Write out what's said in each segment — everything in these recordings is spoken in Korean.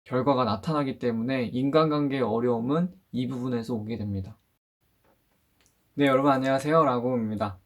결과가 나타나기 때문에 인간관계의 어려움은 이 부분에서 오게 됩니다. 네, 여러분 안녕하세요. 라고입니다.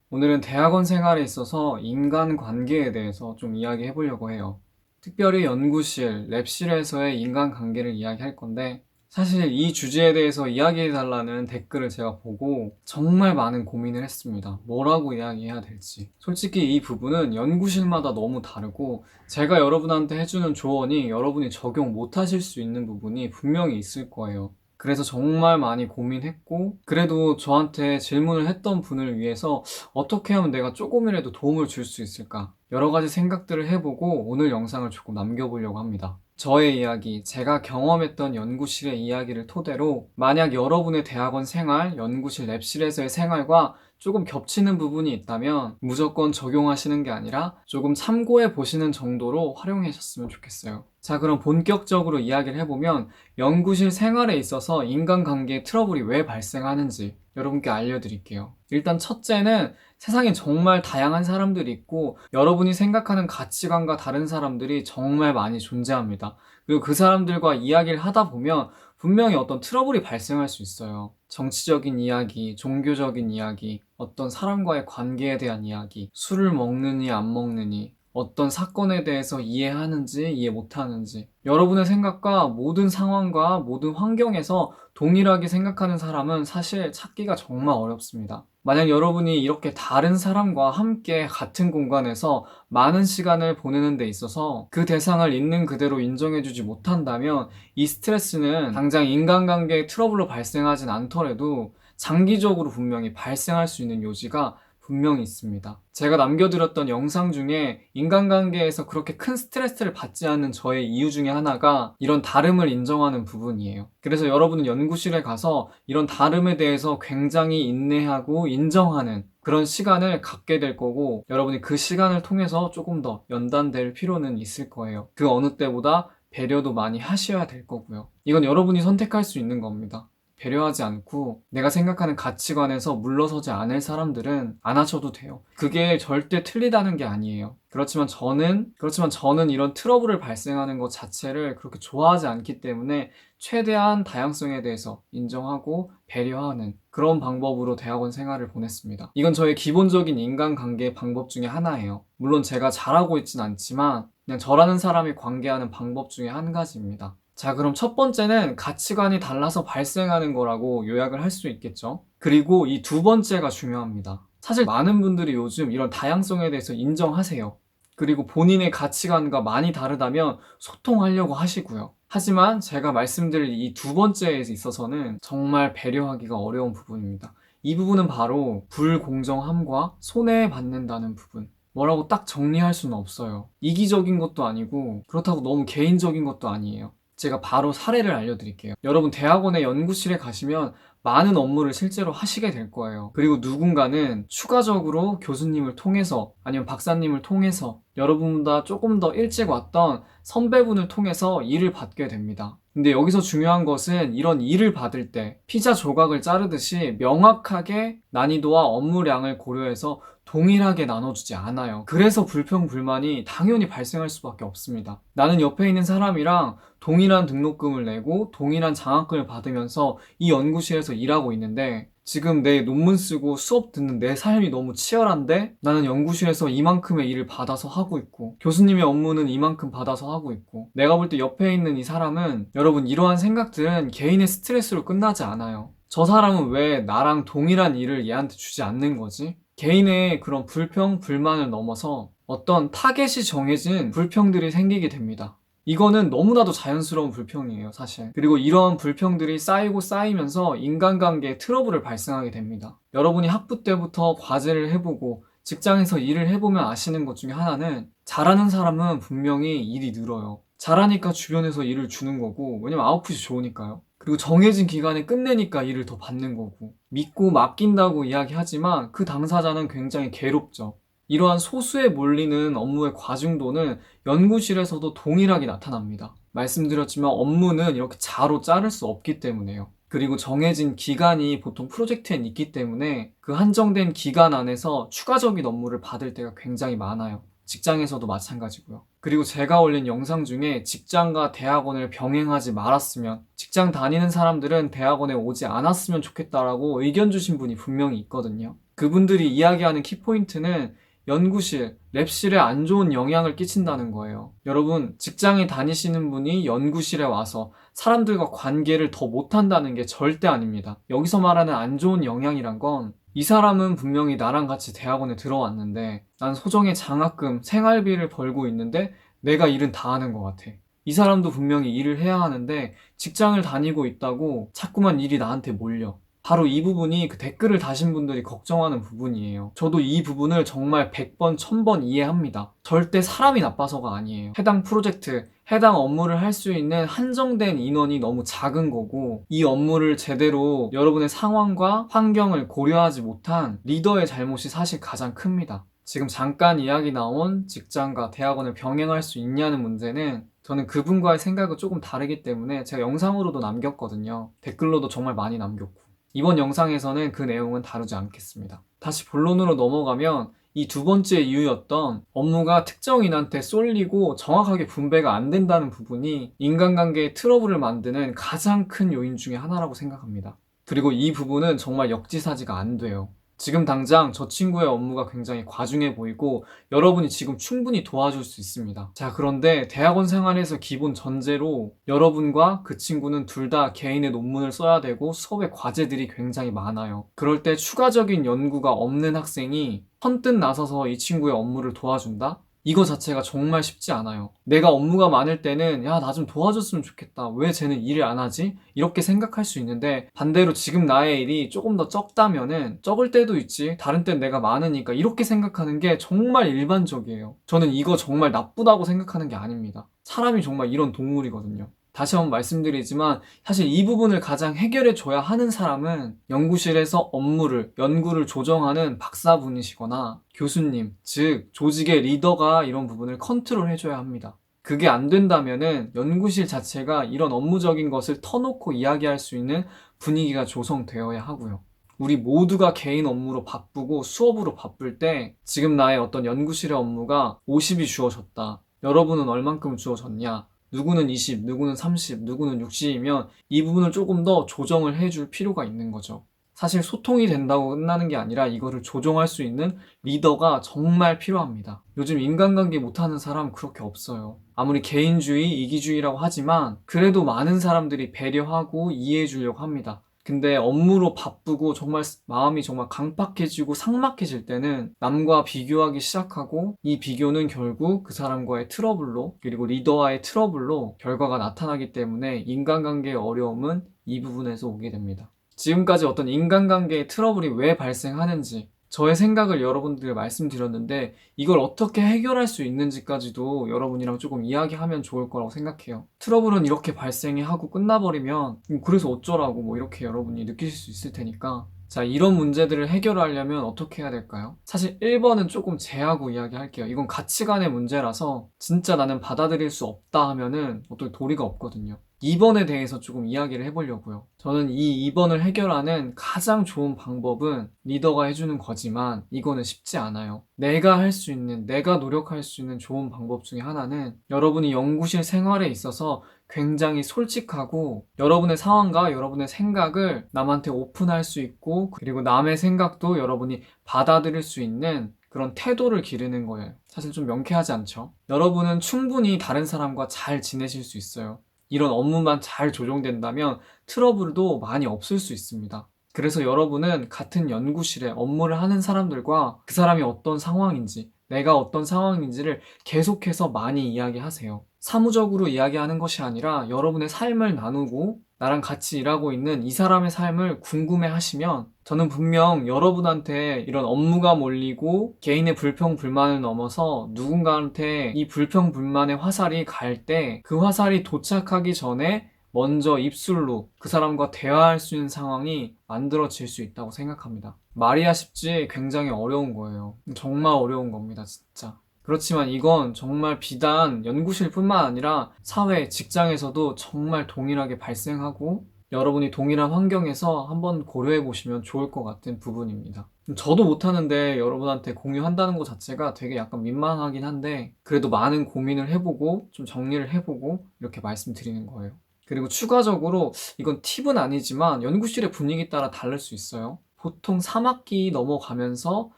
오늘은 대학원 생활에 있어서 인간관계에 대해서 좀 이야기해 보려고 해요. 특별히 연구실, 랩실에서의 인간관계를 이야기할 건데, 사실 이 주제에 대해서 이야기해 달라는 댓글을 제가 보고 정말 많은 고민을 했습니다. 뭐라고 이야기해야 될지. 솔직히 이 부분은 연구실마다 너무 다르고, 제가 여러분한테 해주는 조언이 여러분이 적용 못 하실 수 있는 부분이 분명히 있을 거예요. 그래서 정말 많이 고민했고, 그래도 저한테 질문을 했던 분을 위해서 어떻게 하면 내가 조금이라도 도움을 줄 수 있을까? 여러 가지 생각들을 해보고 오늘 영상을 조금 남겨보려고 합니다. 저의 이야기, 제가 경험했던 연구실의 이야기를 토대로 만약 여러분의 대학원 생활, 연구실 랩실에서의 생활과 조금 겹치는 부분이 있다면 무조건 적용하시는 게 아니라 조금 참고해 보시는 정도로 활용하셨으면 좋겠어요. 자, 그럼 본격적으로 이야기를 해보면 연구실 생활에 있어서 인간관계에 트러블이 왜 발생하는지 여러분께 알려드릴게요. 일단 첫째는 세상에 정말 다양한 사람들이 있고 여러분이 생각하는 가치관과 다른 사람들이 정말 많이 존재합니다. 그리고 그 사람들과 이야기를 하다 보면 분명히 어떤 트러블이 발생할 수 있어요. 정치적인 이야기, 종교적인 이야기, 어떤 사람과의 관계에 대한 이야기, 술을 먹느니 안 먹느니, 어떤 사건에 대해서 이해하는지 이해 못하는지, 여러분의 생각과 모든 상황과 모든 환경에서 동일하게 생각하는 사람은 사실 찾기가 정말 어렵습니다. 만약 여러분이 이렇게 다른 사람과 함께 같은 공간에서 많은 시간을 보내는 데 있어서 그 대상을 있는 그대로 인정해주지 못한다면 이 스트레스는 당장 인간관계의 트러블로 발생하진 않더라도 장기적으로 분명히 발생할 수 있는 요지가 분명히 있습니다. 제가 남겨드렸던 영상 중에 인간관계에서 그렇게 큰 스트레스를 받지 않는 저의 이유 중에 하나가 이런 다름을 인정하는 부분이에요. 그래서 여러분은 연구실에 가서 이런 다름에 대해서 굉장히 인내하고 인정하는 그런 시간을 갖게 될 거고, 여러분이 그 시간을 통해서 조금 더 연단될 필요는 있을 거예요. 그 어느 때보다 배려도 많이 하셔야 될 거고요. 이건 여러분이 선택할 수 있는 겁니다. 배려하지 않고 내가 생각하는 가치관에서 물러서지 않을 사람들은 안 하셔도 돼요. 그게 절대 틀리다는 게 아니에요. 그렇지만 저는 이런 트러블을 발생하는 것 자체를 그렇게 좋아하지 않기 때문에 최대한 다양성에 대해서 인정하고 배려하는 그런 방법으로 대학원 생활을 보냈습니다. 이건 저의 기본적인 인간관계 방법 중에 하나예요. 물론 제가 잘하고 있진 않지만 그냥 저라는 사람이 관계하는 방법 중에 한 가지입니다. 자, 그럼 첫 번째는 가치관이 달라서 발생하는 거라고 요약을 할 수 있겠죠. 그리고 이 두 번째가 중요합니다. 사실 많은 분들이 요즘 이런 다양성에 대해서 인정하세요. 그리고 본인의 가치관과 많이 다르다면 소통하려고 하시고요. 하지만 제가 말씀드릴 이 두 번째에 있어서는 정말 배려하기가 어려운 부분입니다. 이 부분은 바로 불공정함과 손해받는다는 부분. 뭐라고 딱 정리할 수는 없어요. 이기적인 것도 아니고 그렇다고 너무 개인적인 것도 아니에요. 제가 바로 사례를 알려드릴게요. 여러분 대학원의 연구실에 가시면 많은 업무를 실제로 하시게 될 거예요. 그리고 누군가는 추가적으로 교수님을 통해서 아니면 박사님을 통해서 여러분보다 조금 더 일찍 왔던 선배분을 통해서 일을 받게 됩니다. 근데 여기서 중요한 것은 이런 일을 받을 때 피자 조각을 자르듯이 명확하게 난이도와 업무량을 고려해서 동일하게 나눠주지 않아요. 그래서 불평불만이 당연히 발생할 수밖에 없습니다. 나는 옆에 있는 사람이랑 동일한 등록금을 내고 동일한 장학금을 받으면서 이 연구실에서 일하고 있는데 지금 내 논문 쓰고 수업 듣는 내 삶이 너무 치열한데 나는 연구실에서 이만큼의 일을 받아서 하고 있고 교수님의 업무는 이만큼 받아서 하고 있고, 내가 볼 때 옆에 있는 이 사람은, 여러분 이러한 생각들은 개인의 스트레스로 끝나지 않아요. 저 사람은 왜 나랑 동일한 일을 얘한테 주지 않는 거지? 개인의 그런 불평, 불만을 넘어서 어떤 타겟이 정해진 불평들이 생기게 됩니다. 이거는 너무나도 자연스러운 불평이에요, 사실. 그리고 이런 불평들이 쌓이고 쌓이면서 인간관계에 트러블을 발생하게 됩니다. 여러분이 학부 때부터 과제를 해보고 직장에서 일을 해보면 아시는 것 중에 하나는 잘하는 사람은 분명히 일이 늘어요. 잘하니까 주변에서 일을 주는 거고, 왜냐면 아웃풋이 좋으니까요. 그리고 정해진 기간에 끝내니까 일을 더 받는 거고, 믿고 맡긴다고 이야기하지만 그 당사자는 굉장히 괴롭죠. 이러한 소수에 몰리는 업무의 과중도는 연구실에서도 동일하게 나타납니다. 말씀드렸지만 업무는 이렇게 자로 자를 수 없기 때문에요. 그리고 정해진 기간이 보통 프로젝트엔 있기 때문에 그 한정된 기간 안에서 추가적인 업무를 받을 때가 굉장히 많아요. 직장에서도 마찬가지고요. 그리고 제가 올린 영상 중에 직장과 대학원을 병행하지 말았으면, 직장 다니는 사람들은 대학원에 오지 않았으면 좋겠다라고 의견 주신 분이 분명히 있거든요. 그분들이 이야기하는 키포인트는 연구실, 랩실에 안 좋은 영향을 끼친다는 거예요. 여러분, 직장에 다니시는 분이 연구실에 와서 사람들과 관계를 더 못한다는 게 절대 아닙니다. 여기서 말하는 안 좋은 영향이란 건, 이 사람은 분명히 나랑 같이 대학원에 들어왔는데 난 소정의 장학금, 생활비를 벌고 있는데 내가 일은 다 하는 것 같아. 이 사람도 분명히 일을 해야 하는데 직장을 다니고 있다고 자꾸만 일이 나한테 몰려. 바로 이 부분이 그 댓글을 다신 분들이 걱정하는 부분이에요. 저도 이 부분을 정말 100번, 1000번 이해합니다. 절대 사람이 나빠서가 아니에요. 해당 프로젝트, 해당 업무를 할 수 있는 한정된 인원이 너무 작은 거고, 이 업무를 제대로 여러분의 상황과 환경을 고려하지 못한 리더의 잘못이 사실 가장 큽니다. 지금 잠깐 이야기 나온 직장과 대학원을 병행할 수 있냐는 문제는 저는 그분과의 생각은 조금 다르기 때문에 제가 영상으로도 남겼거든요. 댓글로도 정말 많이 남겼고. 이번 영상에서는 그 내용은 다루지 않겠습니다. 다시 본론으로 넘어가면 이 두 번째 이유였던 업무가 특정인한테 쏠리고 정확하게 분배가 안 된다는 부분이 인간관계의 트러블을 만드는 가장 큰 요인 중에 하나라고 생각합니다. 그리고 이 부분은 정말 역지사지가 안 돼요. 지금 당장 저 친구의 업무가 굉장히 과중해 보이고 여러분이 지금 충분히 도와줄 수 있습니다. 자, 그런데 대학원 생활에서 기본 전제로 여러분과 그 친구는 둘 다 개인의 논문을 써야 되고 수업의 과제들이 굉장히 많아요. 그럴 때 추가적인 연구가 없는 학생이 선뜻 나서서 이 친구의 업무를 도와준다? 이거 자체가 정말 쉽지 않아요. 내가 업무가 많을 때는 야, 나 좀 도와줬으면 좋겠다. 왜 쟤는 일을 안 하지? 이렇게 생각할 수 있는데, 반대로 지금 나의 일이 조금 더 적다면은 적을 때도 있지. 다른 땐 내가 많으니까 이렇게 생각하는 게 정말 일반적이에요. 저는 이거 정말 나쁘다고 생각하는 게 아닙니다. 사람이 정말 이런 동물이거든요. 다시 한번 말씀드리지만 사실 이 부분을 가장 해결해 줘야 하는 사람은 연구실에서 업무를, 연구를 조정하는 박사분이시거나 교수님, 즉 조직의 리더가 이런 부분을 컨트롤 해줘야 합니다. 그게 안 된다면은 연구실 자체가 이런 업무적인 것을 터놓고 이야기할 수 있는 분위기가 조성되어야 하고요. 우리 모두가 개인 업무로 바쁘고 수업으로 바쁠 때 지금 나의 어떤 연구실의 업무가 50이 주어졌다. 여러분은 얼만큼 주어졌냐? 누구는 20, 누구는 30, 누구는 60이면 이 부분을 조금 더 조정을 해줄 필요가 있는 거죠. 사실 소통이 된다고 끝나는 게 아니라 이거를 조정할 수 있는 리더가 정말 필요합니다. 요즘 인간관계 못하는 사람 그렇게 없어요. 아무리 개인주의, 이기주의라고 하지만 그래도 많은 사람들이 배려하고 이해해 주려고 합니다. 근데 업무로 바쁘고 정말 마음이 정말 강팍해지고 삭막해질 때는 남과 비교하기 시작하고 이 비교는 결국 그 사람과의 트러블로, 그리고 리더와의 트러블로 결과가 나타나기 때문에 인간관계의 어려움은 이 부분에서 오게 됩니다. 지금까지 어떤 인간관계의 트러블이 왜 발생하는지 저의 생각을 여러분들께 말씀드렸는데 이걸 어떻게 해결할 수 있는지까지도 여러분이랑 조금 이야기하면 좋을 거라고 생각해요. 트러블은 이렇게 발생이 하고 끝나버리면 그래서 어쩌라고 뭐 이렇게 여러분이 느끼실 수 있을 테니까, 자, 이런 문제들을 해결하려면 어떻게 해야 될까요? 사실 1번은 조금 제하고 이야기할게요. 이건 가치관의 문제라서 진짜 나는 받아들일 수 없다 하면은 어떻게 도리가 없거든요. 2번에 대해서 조금 이야기를 해보려고요. 저는 이 2번을 해결하는 가장 좋은 방법은 리더가 해주는 거지만 이거는 쉽지 않아요. 내가 할 수 있는, 내가 노력할 수 있는 좋은 방법 중에 하나는 여러분이 연구실 생활에 있어서 굉장히 솔직하고 여러분의 상황과 여러분의 생각을 남한테 오픈할 수 있고, 그리고 남의 생각도 여러분이 받아들일 수 있는 그런 태도를 기르는 거예요. 사실 좀 명쾌하지 않죠? 여러분은 충분히 다른 사람과 잘 지내실 수 있어요. 이런 업무만 잘 조정된다면 트러블도 많이 없을 수 있습니다. 그래서 여러분은 같은 연구실에 업무를 하는 사람들과 그 사람이 어떤 상황인지, 내가 어떤 상황인지를 계속해서 많이 이야기하세요. 사무적으로 이야기하는 것이 아니라 여러분의 삶을 나누고 나랑 같이 일하고 있는 이 사람의 삶을 궁금해 하시면 저는 분명 여러분한테 이런 업무가 몰리고 개인의 불평, 불만을 넘어서 누군가한테 이 불평, 불만의 화살이 갈 때 그 화살이 도착하기 전에 먼저 입술로 그 사람과 대화할 수 있는 상황이 만들어질 수 있다고 생각합니다. 말이야 쉽지 굉장히 어려운 거예요. 정말 어려운 겁니다, 진짜. 그렇지만 이건 정말 비단 연구실뿐만 아니라 사회, 직장에서도 정말 동일하게 발생하고 여러분이 동일한 환경에서 한번 고려해 보시면 좋을 것 같은 부분입니다. 저도 못하는데 여러분한테 공유한다는 것 자체가 되게 약간 민망하긴 한데 그래도 많은 고민을 해보고 좀 정리를 해보고 이렇게 말씀드리는 거예요. 그리고 추가적으로 이건 팁은 아니지만 연구실의 분위기 따라 다를 수 있어요. 보통 3학기 넘어가면서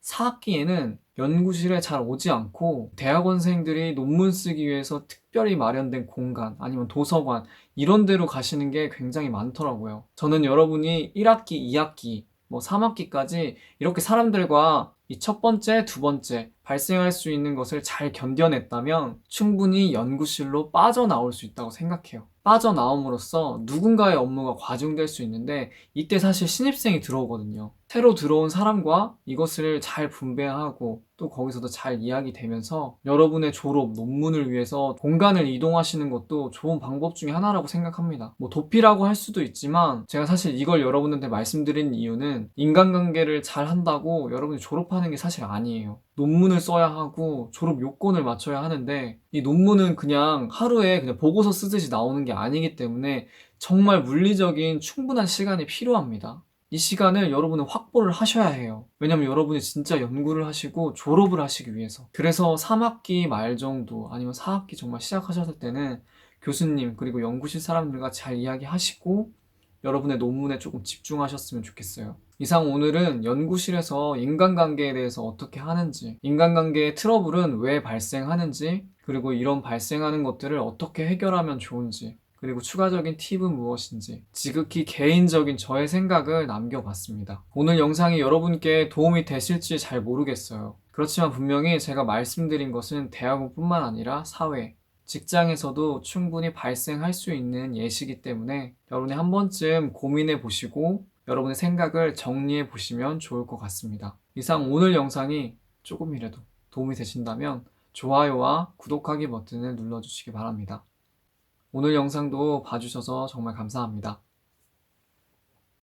4학기에는 연구실에 잘 오지 않고 대학원생들이 논문 쓰기 위해서 특별히 마련된 공간 아니면 도서관 이런 데로 가시는 게 굉장히 많더라고요. 저는 여러분이 1학기, 2학기, 뭐 3학기까지 이렇게 사람들과 이 첫 번째, 두 번째 발생할 수 있는 것을 잘 견뎌냈다면 충분히 연구실로 빠져나올 수 있다고 생각해요. 빠져나옴으로써 누군가의 업무가 과중될 수 있는데 이때 사실 신입생이 들어오거든요. 새로 들어온 사람과 이것을 잘 분배하고 또 거기서도 잘 이야기되면서 여러분의 졸업 논문을 위해서 공간을 이동하시는 것도 좋은 방법 중에 하나라고 생각합니다. 뭐 도피라고 할 수도 있지만 제가 사실 이걸 여러분한테 말씀드린 이유는 인간관계를 잘 한다고 여러분이 졸업하는 게 사실 아니에요. 논문을 써야 하고 졸업 요건을 맞춰야 하는데 이 논문은 그냥 하루에 그냥 보고서 쓰듯이 나오는 게 아니기 때문에 정말 물리적인 충분한 시간이 필요합니다. 이 시간을 여러분은 확보를 하셔야 해요. 왜냐면 여러분이 진짜 연구를 하시고 졸업을 하시기 위해서. 그래서 3학기 말 정도 아니면 4학기 정말 시작하셨을 때는 교수님 그리고 연구실 사람들과 잘 이야기하시고 여러분의 논문에 조금 집중하셨으면 좋겠어요. 이상 오늘은 연구실에서 인간관계에 대해서 어떻게 하는지, 인간관계의 트러블은 왜 발생하는지, 그리고 이런 발생하는 것들을 어떻게 해결하면 좋은지, 그리고 추가적인 팁은 무엇인지 지극히 개인적인 저의 생각을 남겨봤습니다. 오늘 영상이 여러분께 도움이 되실지 잘 모르겠어요. 그렇지만 분명히 제가 말씀드린 것은 대학원뿐만 아니라 사회, 직장에서도 충분히 발생할 수 있는 예시이기 때문에 여러분이 한 번쯤 고민해 보시고 여러분의 생각을 정리해 보시면 좋을 것 같습니다. 이상 오늘 영상이 조금이라도 도움이 되신다면 좋아요와 구독하기 버튼을 눌러주시기 바랍니다. 오늘 영상도 봐주셔서 정말 감사합니다.